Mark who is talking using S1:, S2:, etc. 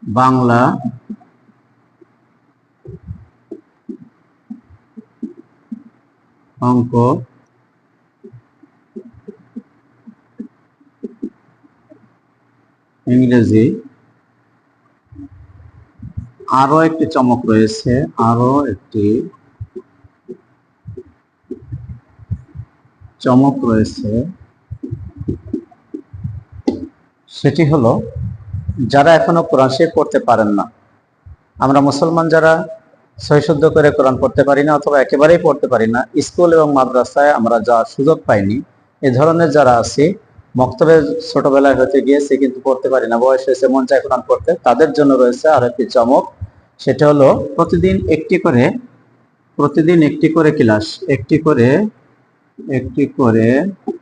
S1: বাংলা, অঙ্ক, ইংরেজি। আরো একটি চমক রয়েছে, সেটি হলো যারা এখনো কোরআন শরীফ পড়তে পারেন না। আমরা মুসলমান যারা সহিশুদ্ধ করে কোরআন পড়তে পারি না অথবা একেবারেই পড়তে পারি না, স্কুল এবং মাদ্রাসায় আমরা যা সুযোগ পাইনি, এ ধরনের যারা আছি, মক্তবে ছোটবেলায় হতে গিয়েছে কিন্তু পড়তে পারি না, বয়স হয়েছে মন চায় কোরআন পড়তে, তাদের জন্য রয়েছে আরো একটি চমক। সেটা হলো প্রতিদিন একটি করে ক্লাস, একটি করে